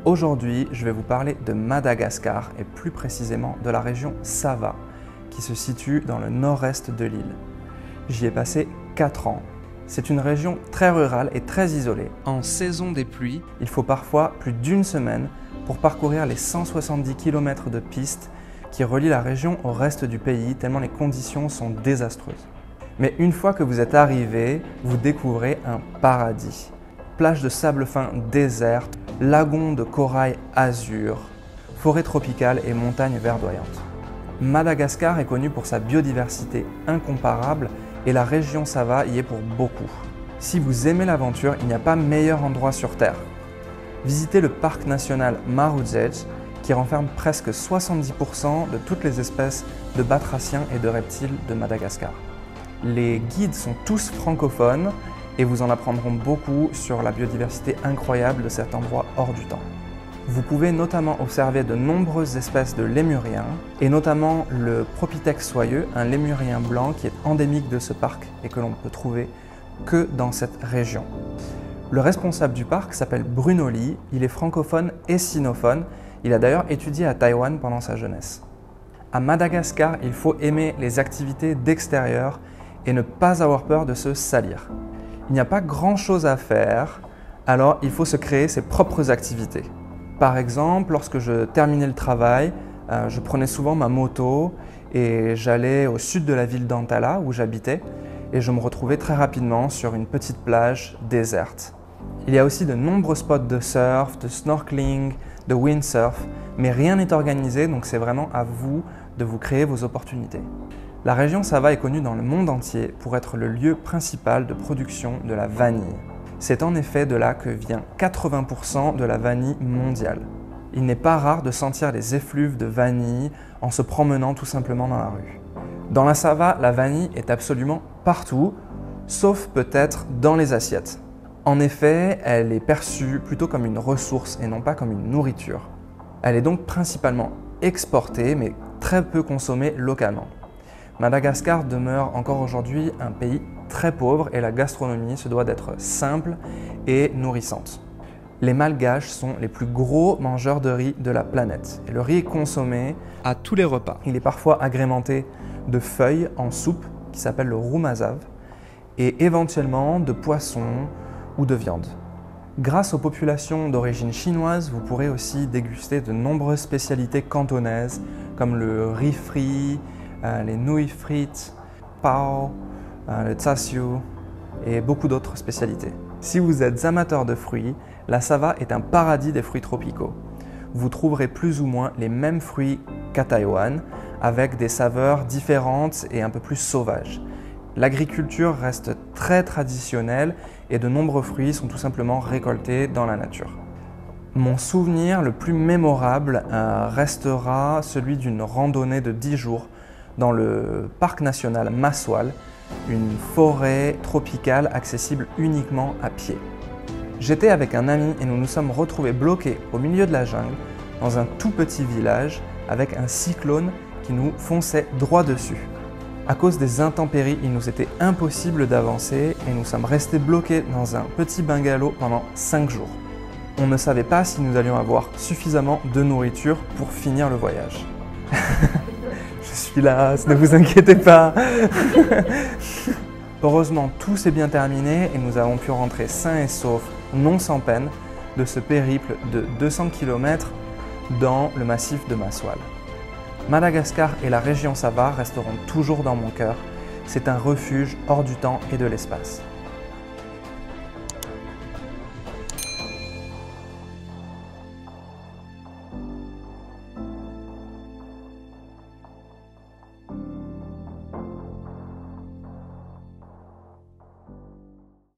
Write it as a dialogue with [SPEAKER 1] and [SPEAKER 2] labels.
[SPEAKER 1] Aujourd'hui, je vais vous parler de Madagascar et plus précisément de la région Sava qui se situe dans le nord-est de l'île. J'y ai passé 4 ans. C'est une région très rurale et très isolée. En saison des pluies, il faut parfois plus d'une semaine pour parcourir les 170 km de pistes qui relient la région au reste du pays tellement les conditions sont désastreuses. Mais une fois que vous êtes arrivé, vous découvrez un paradis. Plages de sable fin désertes, lagons de corail azur, forêts tropicales et montagnes verdoyantes. Madagascar est connue pour sa biodiversité incomparable et la région Sava y est pour beaucoup. Si vous aimez l'aventure, il n'y a pas meilleur endroit sur Terre. Visitez le parc national Marojejy qui renferme presque 70% de toutes les espèces de batraciens et de reptiles de Madagascar. Les guides sont tous francophones et vous en apprendront beaucoup sur la biodiversité incroyable de cet endroit hors du temps. Vous pouvez notamment observer de nombreuses espèces de lémuriens et notamment le Propithèque soyeux, un lémurien blanc qui est endémique de ce parc et que l'on ne peut trouver que dans cette région. Le responsable du parc s'appelle Bruno Lee, il est francophone et sinophone, il a d'ailleurs étudié à Taïwan pendant sa jeunesse. À Madagascar, il faut aimer les activités d'extérieur et ne pas avoir peur de se salir. Il n'y a pas grand-chose à faire, alors il faut se créer ses propres activités. Par exemple, lorsque je terminais le travail, je prenais souvent ma moto et j'allais au sud de la ville d'Antala où j'habitais et je me retrouvais très rapidement sur une petite plage déserte. Il y a aussi de nombreux spots de surf, de snorkeling, de windsurf, mais rien n'est organisé donc c'est vraiment à vous de vous créer vos opportunités. La région Sava est connue dans le monde entier pour être le lieu principal de production de la vanille. C'est en effet de là que vient 80% de la vanille mondiale. Il n'est pas rare de sentir les effluves de vanille en se promenant tout simplement dans la rue. Dans la Sava, la vanille est absolument partout, sauf peut-être dans les assiettes. En effet, elle est perçue plutôt comme une ressource et non pas comme une nourriture. Elle est donc principalement exportée, mais très peu consommée localement. Madagascar demeure encore aujourd'hui un pays très pauvre et la gastronomie se doit d'être simple et nourrissante. Les Malgaches sont les plus gros mangeurs de riz de la planète et le riz est consommé à tous les repas. Il est parfois agrémenté de feuilles en soupe qui s'appelle le rumazav et éventuellement de poissons ou de viande. Grâce aux populations d'origine chinoise, vous pourrez aussi déguster de nombreuses spécialités cantonaises comme le riz frit, les nouilles frites, pao, le tsassiu et beaucoup d'autres spécialités. Si vous êtes amateur de fruits, la Sava est un paradis des fruits tropicaux. Vous trouverez plus ou moins les mêmes fruits qu'à Taïwan, avec des saveurs différentes et un peu plus sauvages. L'agriculture reste très traditionnelle et de nombreux fruits sont tout simplement récoltés dans la nature. Mon souvenir le plus mémorable restera celui d'une randonnée de 10 jours dans le parc national Maswal, une forêt tropicale accessible uniquement à pied. J'étais avec un ami et nous nous sommes retrouvés bloqués au milieu de la jungle, dans un tout petit village, avec un cyclone qui nous fonçait droit dessus. À cause des intempéries, il nous était impossible d'avancer et nous sommes restés bloqués dans un petit bungalow pendant 5 jours. On ne savait pas si nous allions avoir suffisamment de nourriture pour finir le voyage. Je suis là, ne vous inquiétez pas. Heureusement, tout s'est bien terminé et nous avons pu rentrer sains et saufs, non sans peine, de ce périple de 200 km dans le massif de Maswal. Madagascar et la région Sava resteront toujours dans mon cœur. C'est un refuge hors du temps et de l'espace.